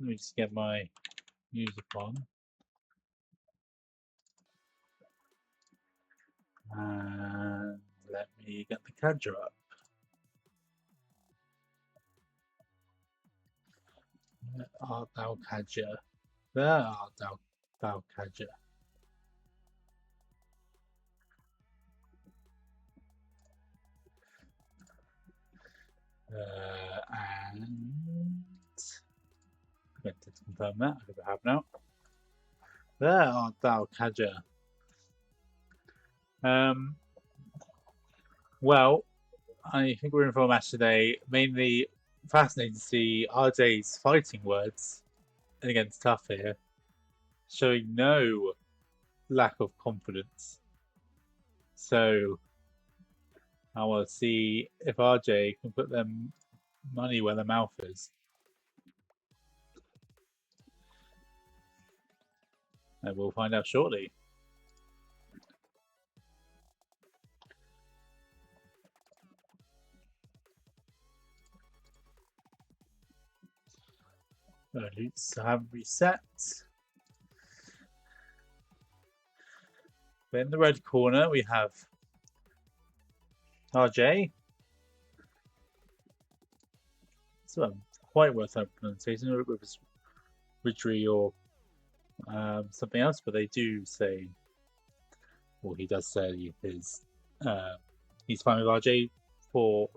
Let me just get my music on. And let me get the Kadra up. Where art thou, Kadra? There art thou, Kadra. And I'm going to confirm that. I think I have now. There art thou, Kadra. Well, I think we're in for a match today. Mainly fascinating to see RJ's fighting words against Tough here, showing no lack of confidence. So I will see if RJ can put them money where their mouth is. And we'll find out shortly. Loots have reset. In the red corner, we have RJ. So quite worth that pronunciation. It was rjri or something else, but they do say, well, he does say his he's fine with RJ for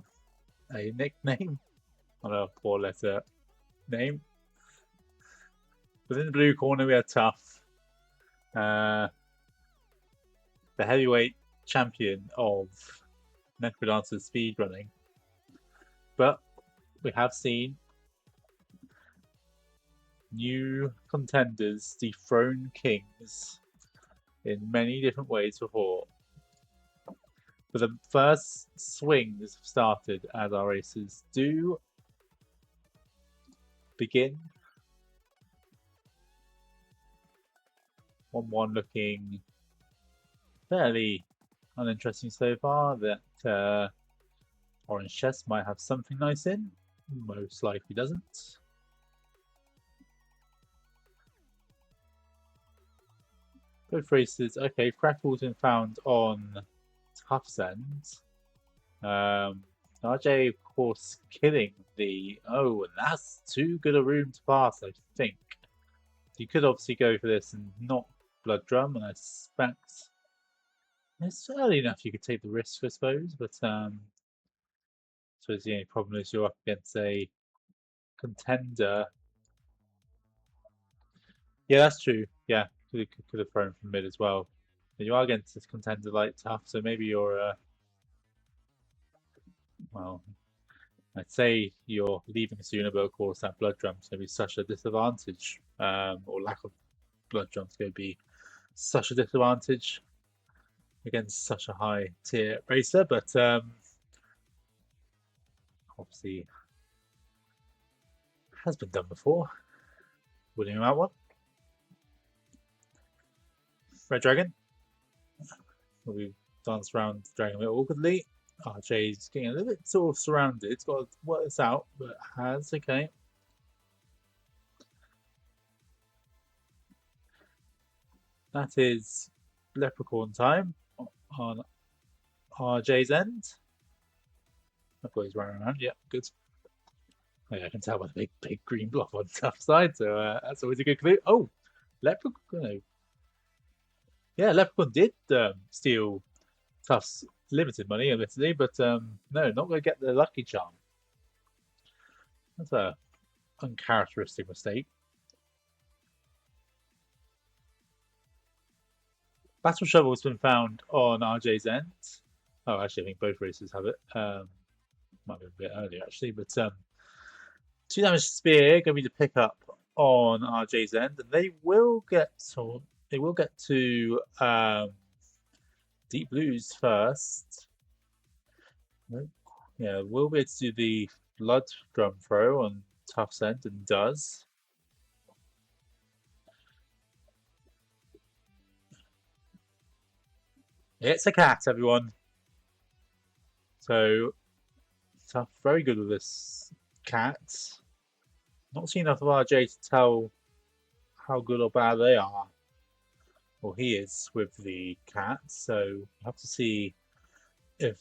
a nickname on a 4-letter name. Within the blue corner, we have Tough, the heavyweight champion of Necrodancer speedrunning. But we have seen new contenders dethrone kings in many different ways before. But the first swings have started as our races do begin. 1-1 looking fairly uninteresting so far. That orange chest might have something nice in. Most likely doesn't. Both races. Okay, Crackle's been found on Tuff's end. RJ, of course, killing the... Oh, and that's too good a room to pass, I think. You could obviously go for this and not Blood Drum, and I suspect it's early enough you could take the risk, I suppose, but I suppose the only problem is you're up against a contender. Yeah, that's true. Yeah, could have thrown from mid as well. But you are against this contender like Tough, so maybe you're well, I'd say you're leaving sooner, but of course that Blood Drum's going to be such a disadvantage, or lack of Blood Drum's going to be such a disadvantage against such a high tier racer, but obviously has been done before. Winning that one. Red Dragon. We danced around the dragon a bit awkwardly. RJ's getting a little bit sort of surrounded. It's got to work this out, but has okay. That is Leprechaun time on RJ's end. I've got his running around. Yeah, good. Oh, yeah, I can tell by the big green blob on the tough side, so that's always a good clue. Oh, Leprechaun. Yeah, Leprechaun did steal Tuff's limited money, admittedly, but no, not going to get the lucky charm. That's a uncharacteristic mistake. Battle Shovel has been found on RJ's end. Oh, actually, I think both races have it. Might be a bit earlier, actually, but 2 damage spear going to be to pick up on RJ's end, and they will get to Deep Blues first. Yeah, we'll be able to do the Blood Drum throw on Tuff's end, and does. It's a cat, everyone. So Tuff very good with this cat. Not seen enough of RJ to tell how good or bad they are. Well, he is with the cat, so we'll have to see if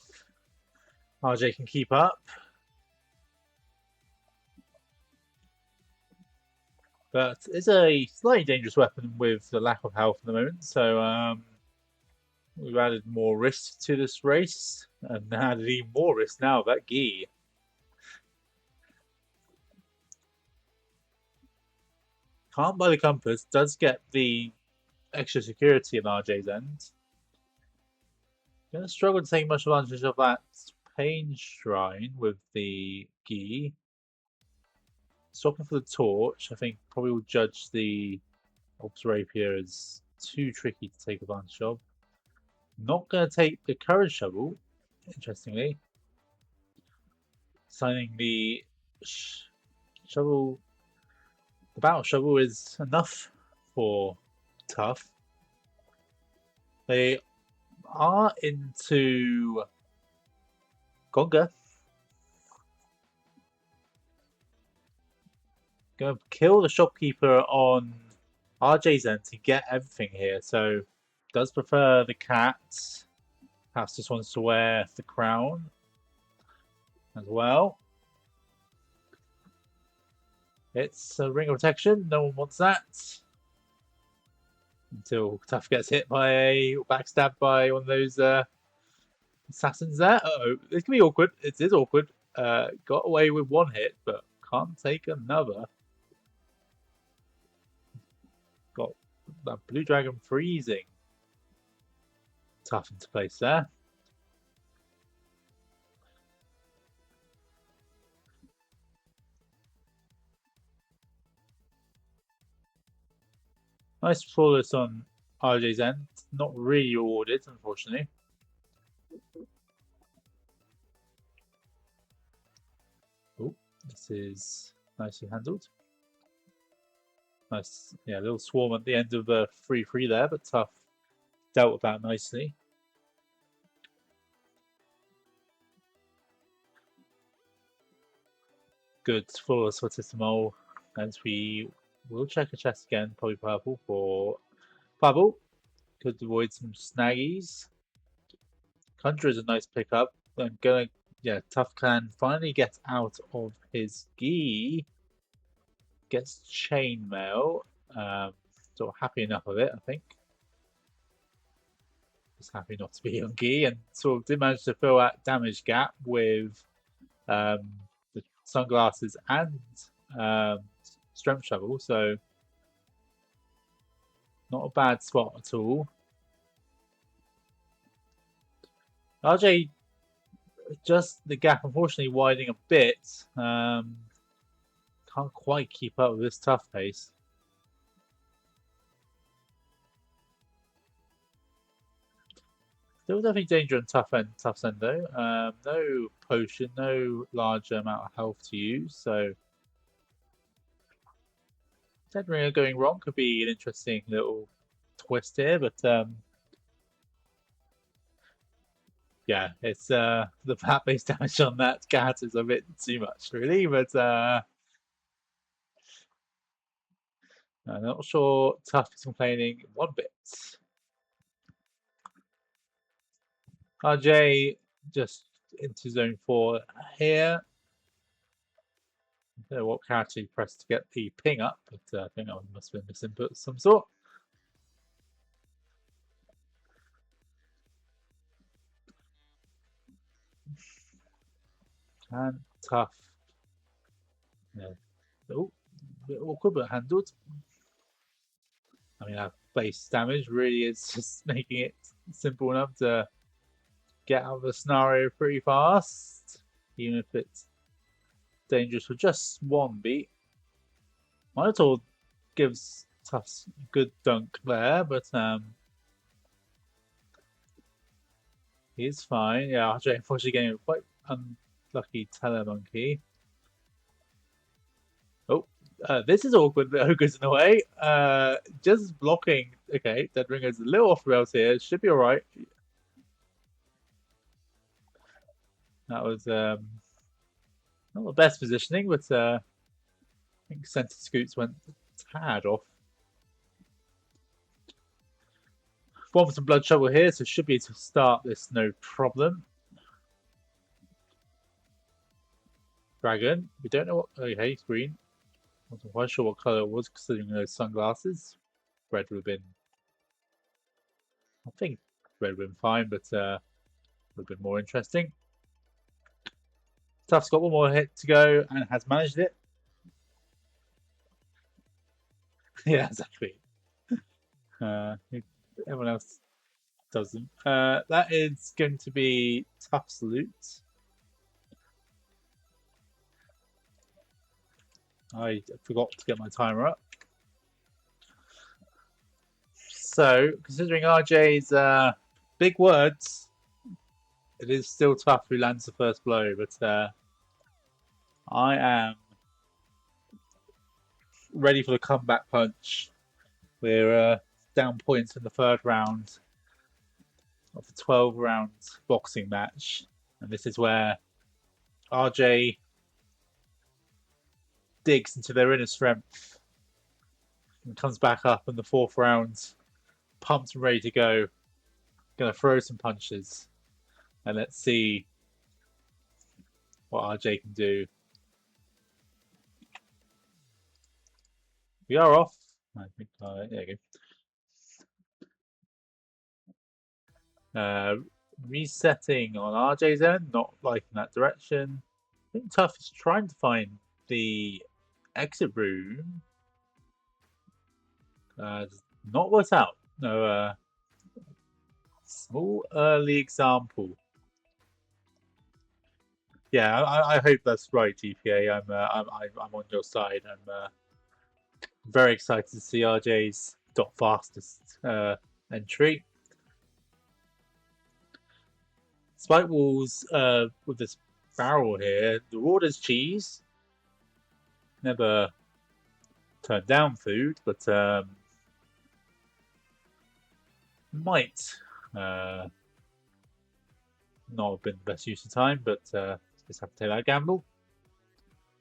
RJ can keep up. But it's a slightly dangerous weapon with the lack of health at the moment, so we've added more risk to this race, and added even more risk now with that gi. Can't buy the compass, does get the extra security on RJ's end. Gonna struggle to take much advantage of that pain shrine with the gi. Swapping for the torch, I think probably will judge the Ops Rapier as too tricky to take advantage of. Not going to take the Courage Shovel, interestingly. Signing the shovel. The Battle Shovel is enough for Tough. They are into Gonga. Going to kill the shopkeeper on RJ's end to get everything here. So does prefer the cat. Perhaps just wants to wear the crown as well. It's a ring of protection. No one wants that. Until Tough gets hit by a backstab by one of those assassins there. Uh-oh, this can be awkward. It is awkward. Got away with one hit, but can't take another. Got that blue dragon freezing Tough into place there. Nice flawless on RJ's end. Not really rewarded, unfortunately. Oh, this is nicely handled. Nice, yeah, a little swarm at the end of 3-3 there, but Tough dealt with that nicely. Good flawless for Titamol, and we will check a chest again, probably purple for Bubble. Could avoid some snaggies. Conjure is a nice pickup. I'm gonna, yeah, Tough can finally get out of his gi. Gets chainmail. Sort of happy enough of it, I think. Just happy not to be on gi, and sort of did manage to fill that damage gap with the sunglasses and strength shovel. So not a bad spot at all. RJ, just the gap unfortunately widening a bit. Can't quite keep up with this Tough pace. Still definitely danger on Tough's end though. No potion, no large amount of health to use, so Dead Ringer going wrong could be an interesting little twist here, but yeah, it's the flat-based damage on that cat is a bit too much, really. But I'm not sure Tough is complaining one bit. RJ just into zone 4 here. I don't know what character he pressed to get the ping up, but I think that must have been misinput of some sort. And Tough. Yeah. Oh, a bit awkward, but handled. I mean, our base damage really is just making it simple enough to get out of the scenario pretty fast, even if it's dangerous for just one beat. Minotaur gives Tough's good dunk there, but he's fine. Yeah, RJ unfortunately getting a quite unlucky telemonkey. Oh, this is awkward. The ogre's in the way. Just blocking. Okay, Dead Ringer's a little off the rails here. Should be alright. That was not the best positioning, but think Centre Scoots went a tad off. One with some Blood Shovel here, so should be able to start this no problem. Dragon, we don't know what. Okay, it's green. Wasn't quite sure what colour it was considering those sunglasses. Red would have been. I think red would have been fine, but would have been more interesting. Tuf's got one more hit to go and has managed it. Yeah, exactly. Everyone else doesn't. That is going to be Tuf's loot. I forgot to get my timer up. So, considering RJ's big words, it is still Tuf who lands the first blow, but I am ready for the comeback punch. We're down points in the third round of the 12-round boxing match, and this is where RJ digs into their inner strength and comes back up in the fourth round, pumped and ready to go. Gonna throw some punches, and let's see what RJ can do. We are off. I think there you go. Resetting on RJ's end, not liking that direction. I think Tuf is trying to find the exit room. Not worked out. No, small early example. Yeah, I hope that's right, GPA. I'm on your side. I'm very excited to see RJ's fastest entry. Spike walls with this barrel here. The Rauder's cheese. Never turned down food, but might not have been the best use of time, but just have to take that gamble.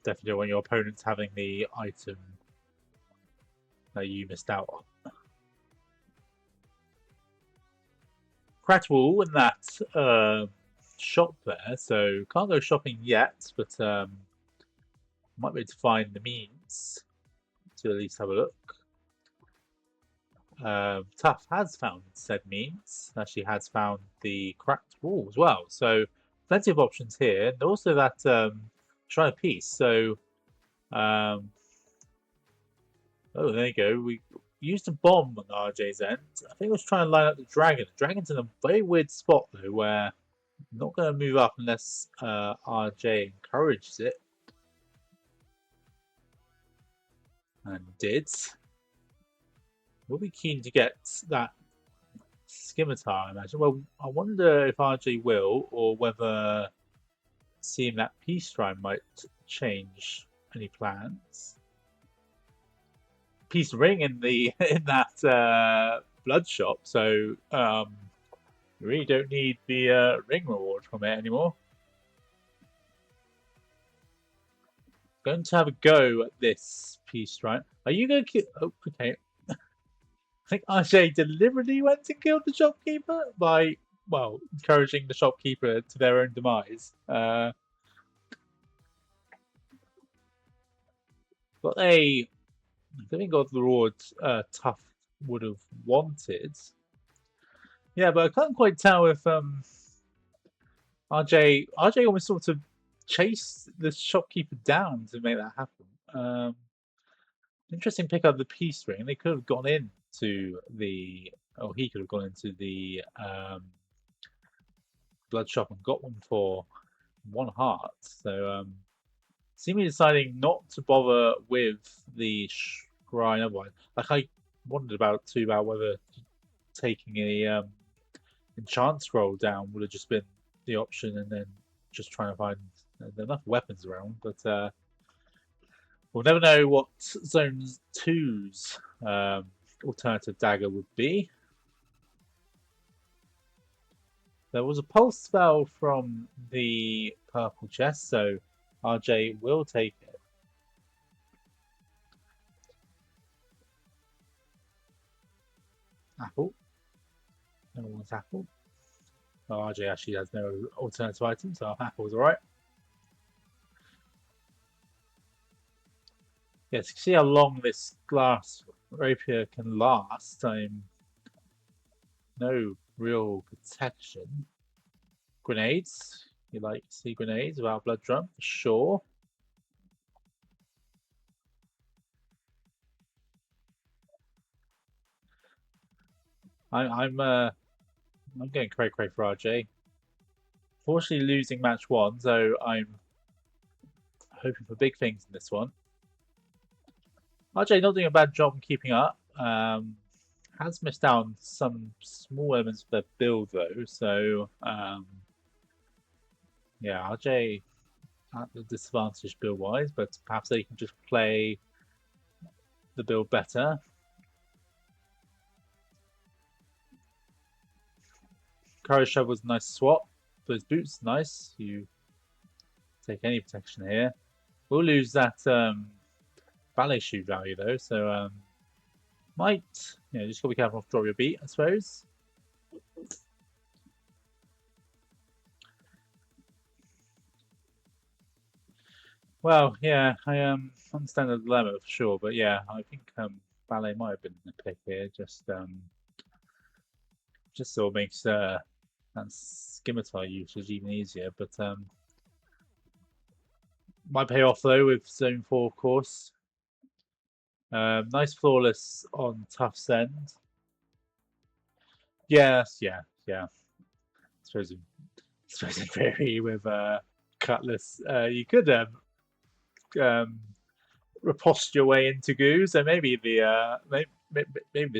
Definitely don't want your opponents having the item that you missed out on. Cracked wall in that shop there, so can't go shopping yet, but might be able to find the means to at least have a look. Tuf has found said means. Actually, has found the cracked wall as well. So plenty of options here, and also that shrine of peace. So, oh, there you go. We used a bomb on RJ's end. I think it was trying to line up the dragon. The dragon's in a very weird spot though, where I'm not going to move up unless RJ encourages it, and did. We'll be keen to get that scimitar, I imagine. Well, I wonder if RJ will, or whether seeing that peace shrine might change any plans. Peace ring in the in that blood shop, so you really don't need the ring reward from it anymore. Going to have a go at this peace shrine. Are you going to kill? Oh, okay. I think RJ deliberately went and killed the shopkeeper by, well, encouraging the shopkeeper to their own demise. Got a, I think got the reward Tuf would have wanted. Yeah, but I can't quite tell if RJ almost sort of chased the shopkeeper down to make that happen. Interesting pick up the peace ring. They could have gone into the. Oh, he could have gone into the blood shop and got one for 1 heart. So, seemingly deciding not to bother with the shrine. Otherwise, like I wondered about whether taking a enchant scroll down would have just been the option, and then just trying to find enough weapons around. But we'll never know what Zone 2's alternative dagger would be. There was a pulse spell from the purple chest, so RJ will take it. Apple. No one wants apple. Oh, RJ actually has no alternative item, so apple's alright. Yes, you can see how long this glass rapier can last. No real protection. Grenades. You like to see grenades without blood drum, for sure. I'm getting cray for RJ. Fortunately, losing match one, so I'm hoping for big things in this one. RJ not doing a bad job in keeping up. Has missed out on some small elements of their build though, so yeah, RJ at the disadvantage build wise, but perhaps they can just play the build better. Courage Shovel's a nice swap. Those boots, nice. You take any protection here. We'll lose that ballet shoe value though, so might just gotta be careful not to drop your beat, I suppose. Well, yeah, I understand the dilemma for sure, but yeah, I think ballet might have been the pick here. Just sort of makes that scimitar usage even easier, but might pay off though with zone 4, of course. Nice flawless on tough send. Yes, yeah. I suppose in theory with Cutlass, you could riposte your way into goo. So maybe the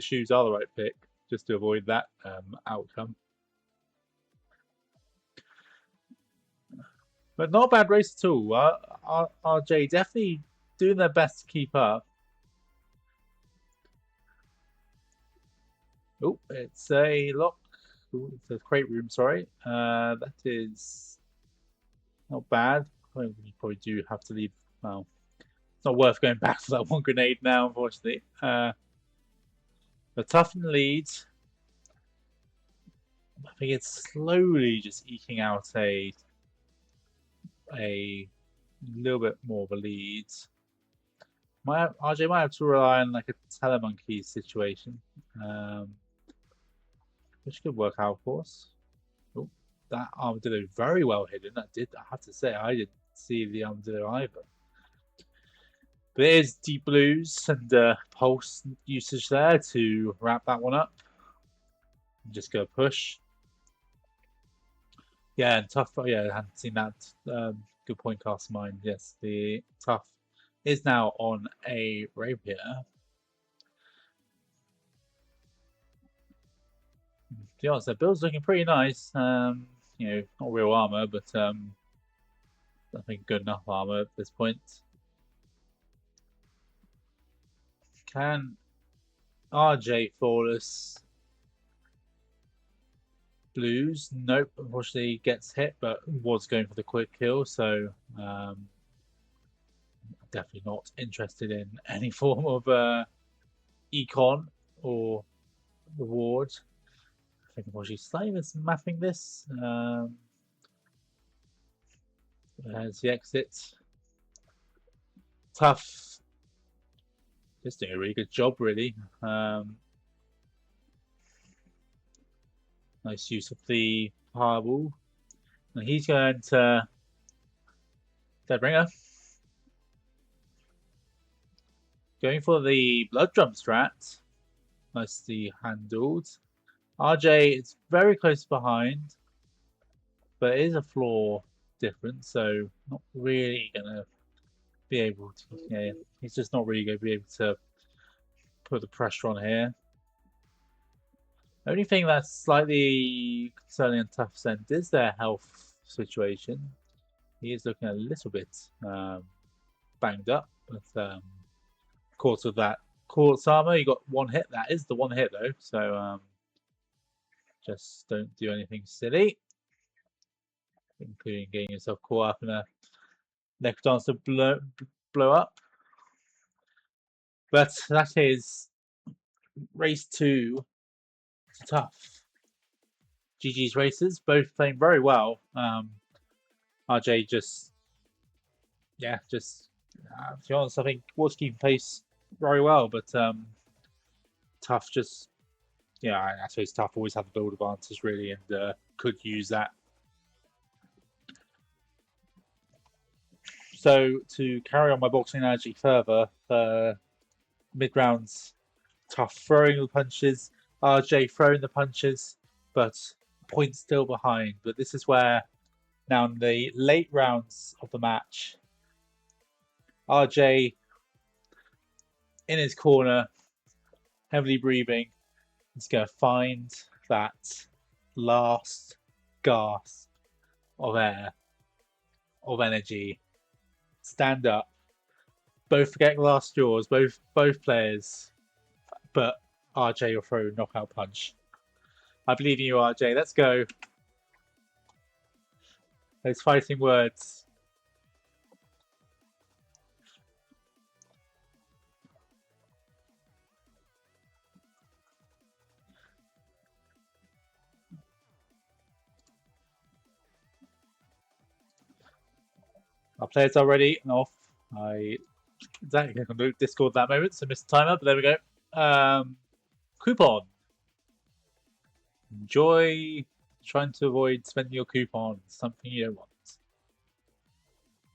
shoes are the right pick just to avoid that outcome. But not a bad race at all. RJ definitely doing their best to keep up. Oh, it's a lock. Ooh, it's a crate room, sorry. That is not bad. You probably do have to leave. Well, it's not worth going back for that one grenade now, unfortunately. But tough in the lead. I think it's slowly just eking out a little bit more of a lead. RJ might have to rely on like a telemonkey situation, which could work out, of course. Oh, that armadillo very well hidden. I have to say, I didn't see the armadillo either. But it is deep blues and pulse usage there to wrap that one up. Just go push. Yeah, and tough. Oh, yeah, I hadn't seen that. Good point, cast mind. Yes, the tough is now on a rapier. To be honest, their build's looking pretty nice. Not real armor, but I think good enough armor at this point. Can RJ flawless blues? Nope, unfortunately gets hit, but was going for the quick kill, so definitely not interested in any form of econ or reward. I think unfortunately Slave is mapping this. There's the exit. Tough. Just doing a really good job, really. Nice use of the fireball. And he's going to Deadbringer. Going for the blood drum strat. Nicely handled. RJ is very close behind, but it is a floor difference, so not really gonna be able to. Yeah, he's just not really gonna be able to put the pressure on here. The only thing that's slightly concerning and tough sent is their health situation. He is looking a little bit banged up, but of course with that quartz armor, you got one hit. That is the one hit though, so just don't do anything silly, including getting yourself caught up in a Necrodancer blow up. But that is race 2 Tough. GG's Racers, both playing very well. RJ just, to be honest, I think was keeping pace very well, but Tough just, I suppose Tough always had the build advantage really, and could use that. So to carry on my boxing analogy further, mid rounds, Tough throwing the punches, RJ throwing the punches, but points still behind. But this is where now in the late rounds of the match, RJ in his corner, heavily breathing, is going to find that last gasp of air, of energy, stand up, both forget glass jaws, both players, but RJ will throw a knockout punch. I believe in you, RJ. Let's go. Those fighting words. Our players are ready and off. I exactly can do Discord that moment, so missed the timer, but there we go. Coupon. Enjoy trying to avoid spending your coupon, something you don't want.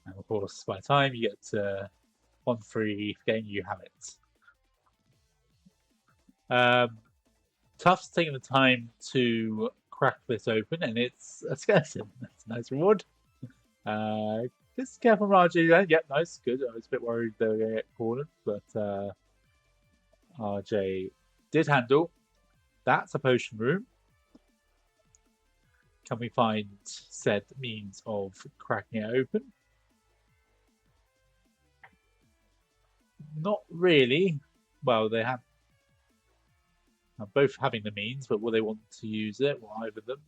And of course, by the time you get 1 free, forgetting you have it. Tuff's taking the time to crack this open, and it's a skeleton. That's a nice reward. Just careful, RJ. Yep, nice, good. I was a bit worried they were going to get cornered, but RJ did handle. That's a potion room. Can we find said means of cracking it open? Not really. Well, they have both having the means, but will they want to use it? Well, either of them.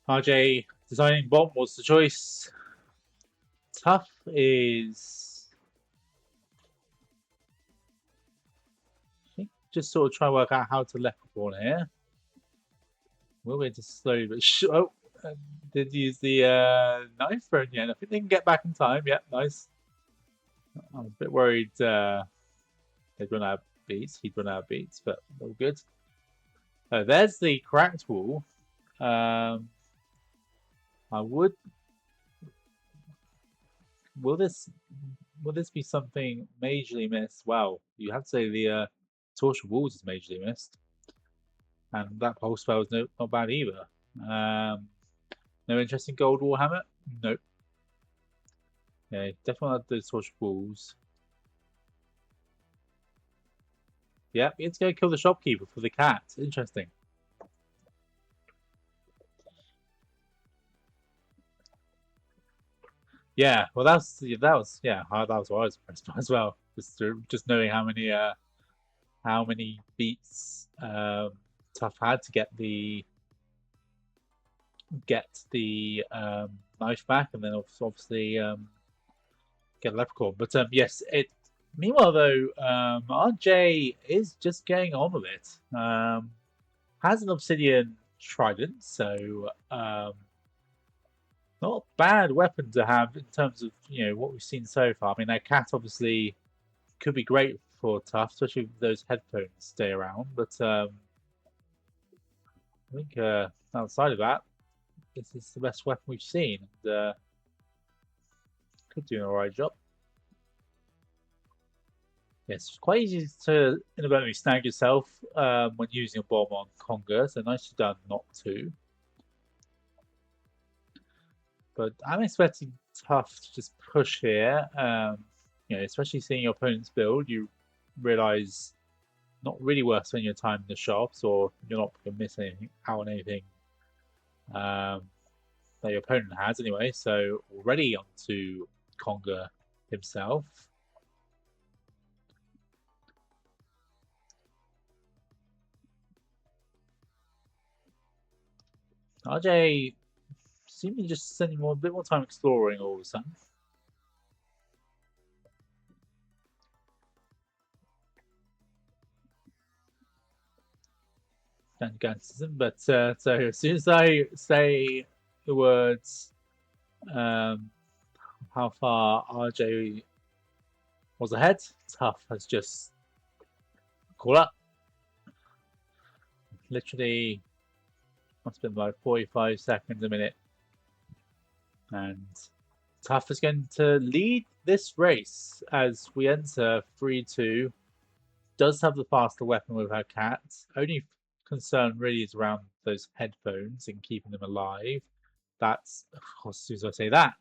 RJ designing bomb was the choice. Tough is, I think, just sort of try to work out how to leprechaun here. We'll be just slowly, but did use the knife throw in the end. I think they can get back in time. Yeah, nice. I'm a bit worried they'd run out of beats. He'd run out of beats, but all good. Oh, there's the cracked wall. I would. Will this be something majorly missed? Well, you have to say the torture walls is majorly missed, and that pulse spell is not bad either. No interest in gold warhammer? Nope. Yeah, definitely have those torture walls. Yeah, it's going to kill the shopkeeper for the cat. Interesting. Yeah, well, that was what I was impressed by as well. Just knowing how many beats Tough had to get the knife back, and then obviously get a leprechaun. But yes, it. Meanwhile, though, RJ is just getting on with it. Has an obsidian trident, so not a bad weapon to have in terms of what we've seen so far. I mean, that cat obviously could be great for Tough, especially if those headphones stay around. But I think outside of that, this is the best weapon we've seen. And, could do an alright job. Yes, it's quite easy to inadvertently snag yourself when using a bomb on Conga, so nicely done not to. But I'm expecting Tough to just push here. Especially seeing your opponent's build, you realise not really worth spending your time in the shops, or you're not going to miss out on anything that your opponent has anyway. So already onto Conga himself. RJ seemingly just spending a bit more time exploring all of a sudden. Gantism, but so as soon as I say the words, how far RJ was ahead, Tuff has just caught up. Literally, must have been like 45 seconds a minute, and Tuff is going to lead this race as we enter 3-2. Does have the faster weapon with her cat. Only concern really is around those headphones and keeping them alive. That's, of course, as soon as I say that,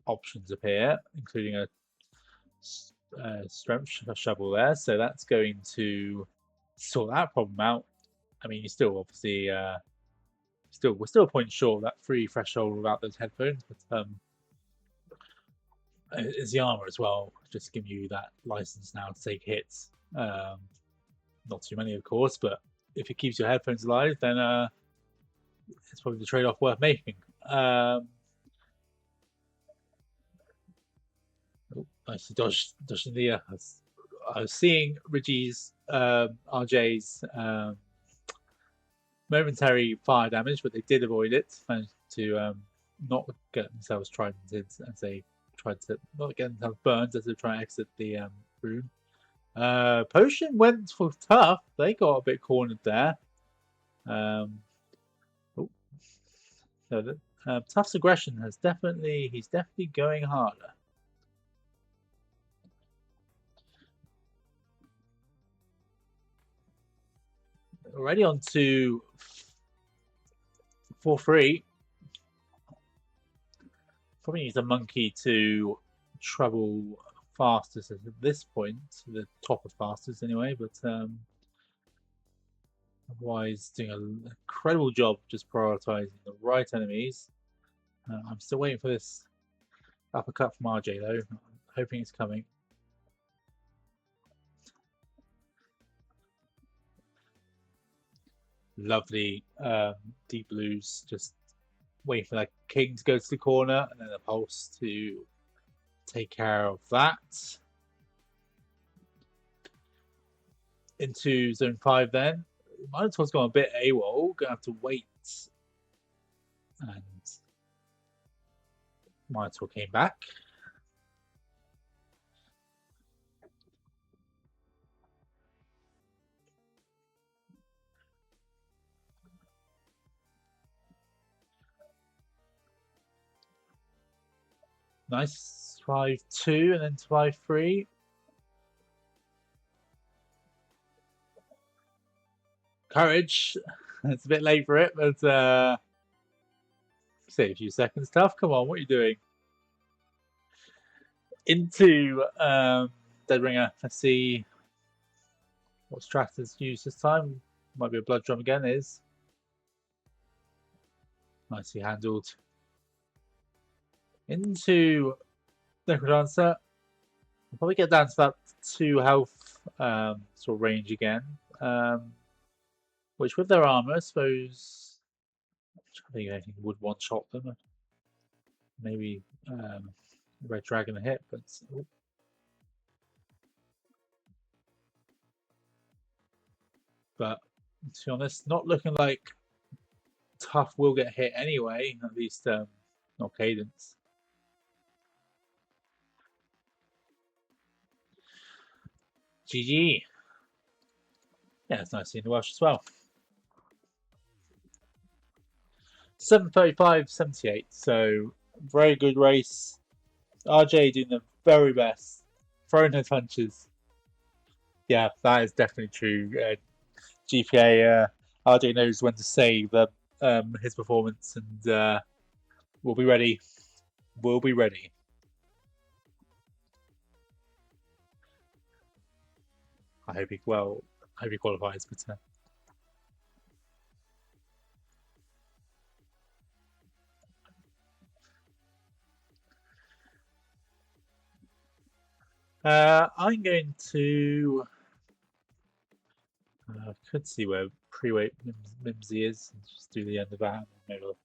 options appear, including a strength shovel there. So that's going to sort that problem out. I mean, you still obviously we're still a point short of that free threshold without those headphones, but it's the armor as well, just giving you that license now to take hits. Not too many, of course, but if it keeps your headphones alive, then it's probably the trade-off worth making. Nicely dodging the. I was seeing Ridgie's RJ's momentary fire damage, but they did avoid it. Managed to not get themselves trident as they tried to not get themselves burned as they try to exit the room. Potion went for Tuff. They got a bit cornered there. So Tuff's aggression he's definitely going harder. Already on to 4-3. Probably needs a monkey to travel fastest at this point, the top of fastest anyway, but otherwise doing an incredible job just prioritizing the right enemies. I'm still waiting for this uppercut from RJ though. I'm hoping it's coming. Lovely deep blues, just waiting for that king to go to the corner and then a pulse to take care of that. Into zone 5 then. Minotaur's gone a bit AWOL, gonna have to wait. And Minotaur came back. Nice 5-2 and then 5-3. Courage. It's a bit late for it, but save a few seconds. Tough. Come on, what are you doing? Into Deadringer. Let's see what strat is used this time. Might be a blood drum again. It is nicely handled. Into Necrodancer. I'll probably get down to that 2 health sort of range again. Which with their armor, I suppose, I think anything would one-shot them. Maybe Red Dragon a hit, but to be honest, not looking like Tuff will get hit anyway. At least not Cadence. GG. Yeah, it's nice seeing the Welsh as well. 7:35.78. So very good race. RJ doing the very best, throwing her punches. Yeah, that is definitely true. GPA RJ knows when to save his performance, and we'll be ready. We'll be ready. I hope he qualifies, but. I'm going to. I could see where pre-weight Mimsy is and just do the end of that. Maybe I'll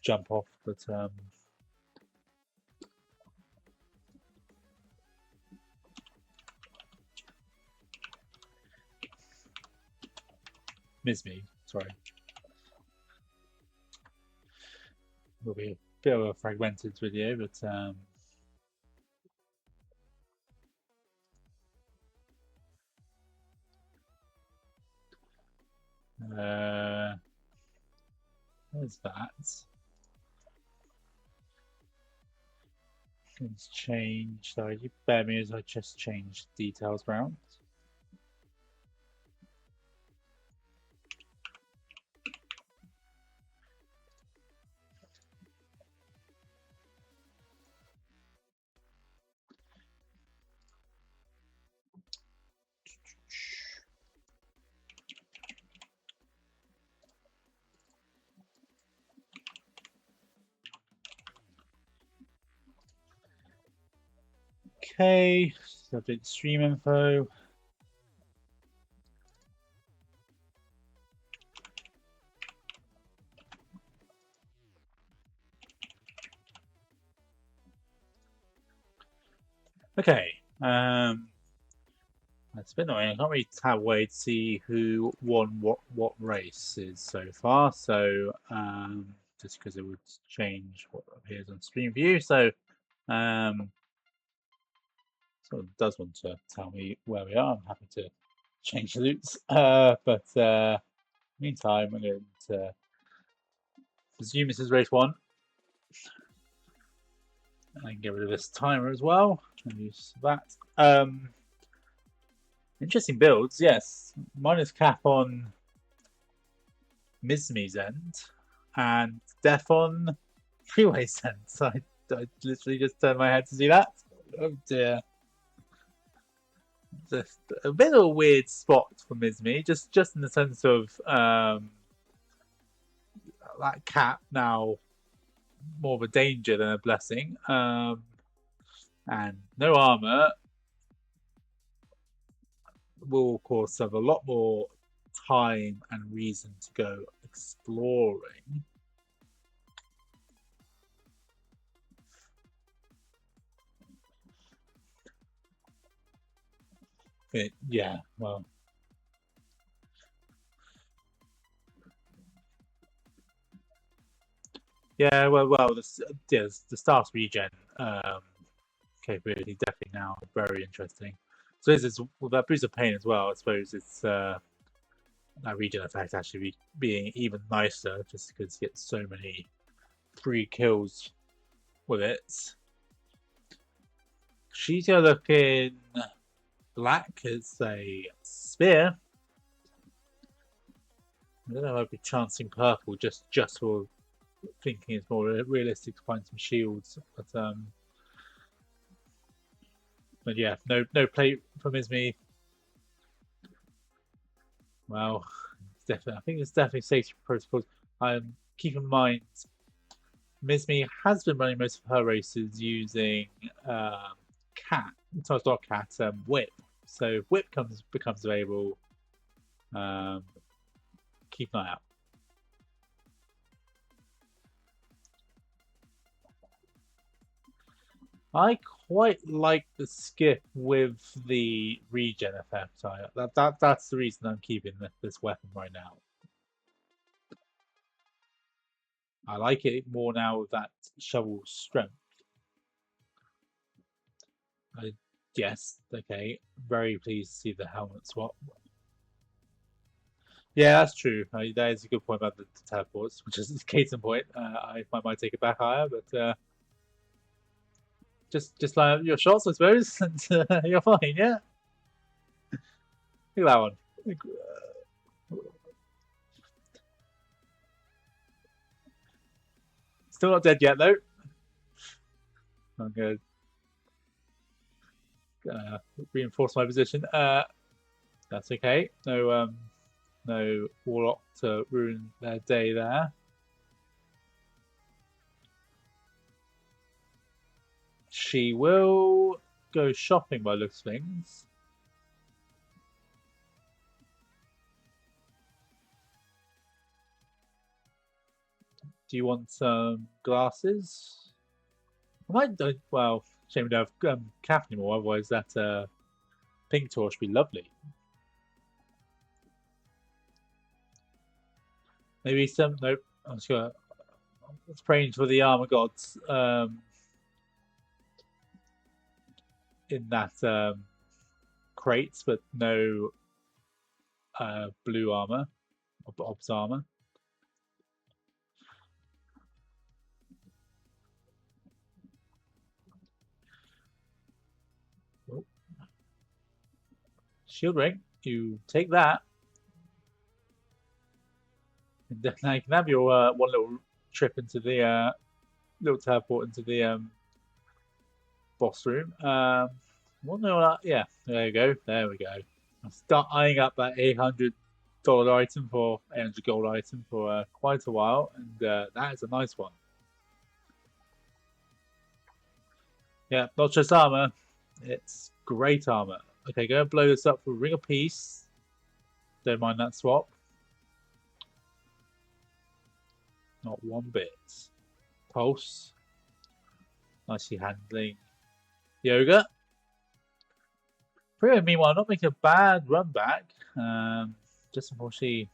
jump off, but Mizmi, sorry. Will be a bit of a fragmented video, but there's that. Things change. Sorry, you bear me as I just changed details around. Okay, subject stream info. Okay, that's a bit annoying. I can't really have a way to see who won what races so far. So just because it would change what appears on stream view. So sort of does want to tell me where we are. I'm happy to change the loots. But meantime, I'm going to presume this is race 1. And get rid of this timer as well. And use that. Interesting builds, yes. Minus cap on Mizmi's end and death on Freeway's end. So I literally just turned my head to see that. Oh dear. Just a bit of a weird spot for Mizmi, just in the sense of that cap now more of a danger than a blessing. And no armor will of course have a lot more time and reason to go exploring. Yeah, well. Yeah, well, the staff's regen capability definitely now very interesting. So this is with that boost of pain as well. I suppose it's that regen effect actually being even nicer, just because you get so many free kills with it. She's gonna look in black as a spear. I don't know if I'd be chancing purple just for thinking it's more realistic to find some shields, but yeah, no plate from Izmi. Well, definitely, I think it's definitely safety protocols. Keep in mind, Mizmi has been running most of her races using Whip. So Whip becomes available. Keep an eye out. I quite like the skip with the regen effect. That's the reason I'm keeping this weapon right now. I like it more now with that shovel strength. Yes, okay. Very pleased to see the helmet swap. Yeah, that's true. That is a good point about the teleports, which is a case in point. I might take it back higher, but just line up your shots, I suppose, and you're fine. Yeah. Look at that one. Still not dead yet, though. I'm going to reinforce my position. That's okay. No warlock to ruin their day there. She will go shopping by looks of things. Do you want some glasses? I might. Well, shame we don't have cap anymore. Otherwise, that pink torch would be lovely. Maybe some. Nope. I'm sure. It's praying for the armor gods in that crate, but no blue armor, ob's armor. Oh. Shield ring, you take that. And now you can have your one little trip into the little teleport into the boss room. Yeah, there you go. There we go. I'll start eyeing up that $800 item for $800 gold item for quite a while, and that is a nice one. Yeah, not just armor, it's great armor. Okay, go and blow this up for Ring of Peace. Don't mind that swap. Not one bit. Pulse. Nicely handling. Yoga. Pretty meanwhile, not making a bad run back. Just unfortunately,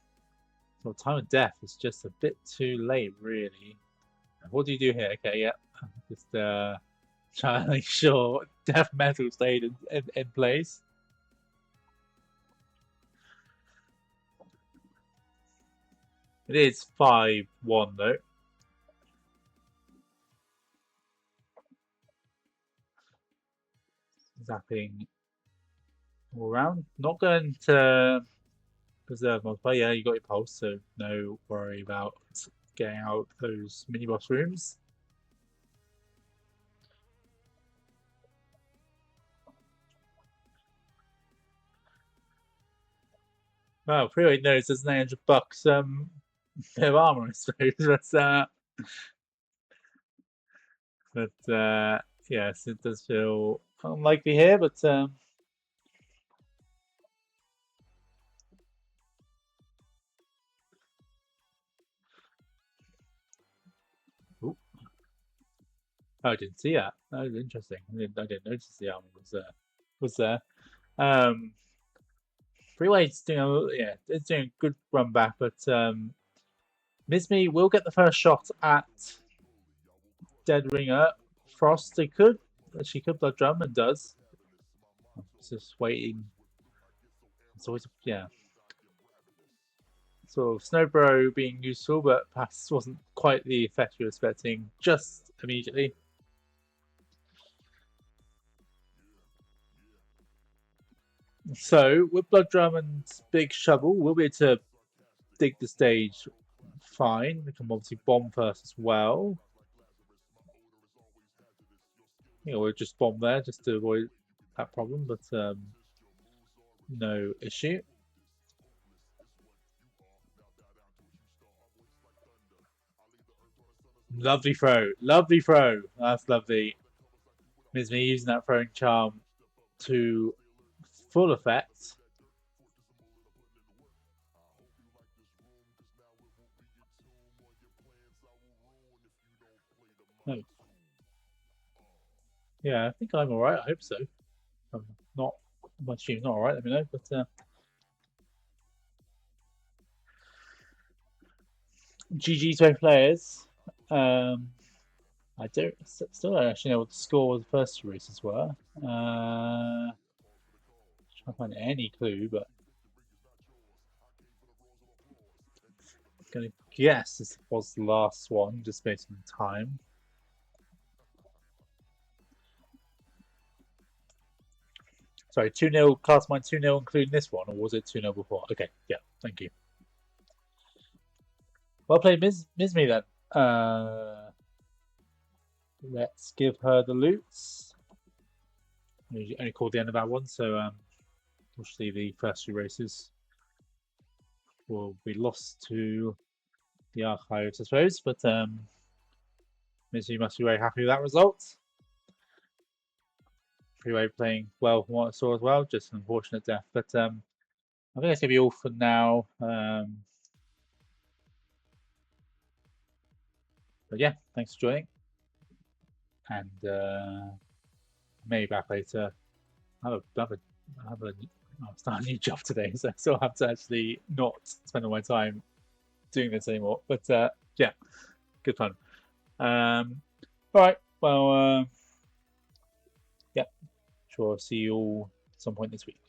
the time of death is just a bit too late, really. What do you do here? Okay, yeah. Just trying to make sure death metal stayed in place. It is 5-1 though. Zapping all around. Not going to preserve multiplier. Yeah, you got your pulse, so no worry about getting out those mini boss rooms. Well, pretty knows there's $900 bit of armor, I suppose. But yes, it does feel unlikely here, but ooh. Oh, I didn't see that. That was interesting. I didn't notice the armor was there. Freeway's doing it's doing a good run back, but Mizmi will get the first shot at Dead Ringer. Frost, she could blood drum and does. Just waiting. It's always sort of Snowbro being useful, but perhaps wasn't quite the effect you were expecting just immediately. So with blood drum and big shovel, we'll be able to dig the stage fine. We can obviously bomb first as well. We'll just bomb there just to avoid that problem, but no issue. Lovely throw. Lovely throw. That's lovely. Mizmi using that throwing charm to full effect. Oh. Yeah, I think I'm alright. I hope so. I'm not. My stream's not alright, let me know. But GG to both players. I still don't actually know what the score of the first two races were. Trying to find any clue, but I'm gonna guess this was the last one, just based on time. Sorry, 2-0, class mine 2-0, including this one, or was it 2-0 before? Okay, yeah, thank you. Well played, Mizmi then. Let's give her the loots. We only called the end of that one, so obviously the first two races will be lost to the archives, I suppose. But Mizmi must be very happy with that result. Freeway playing well from what I saw as well, just an unfortunate death. But I think that's going to be all for now. But yeah, thanks for joining. And maybe back later. I'll start a new job today, so I still have to actually not spend all my time doing this anymore. But yeah, good fun. All right. Well, yeah, sure. See you all some point this week.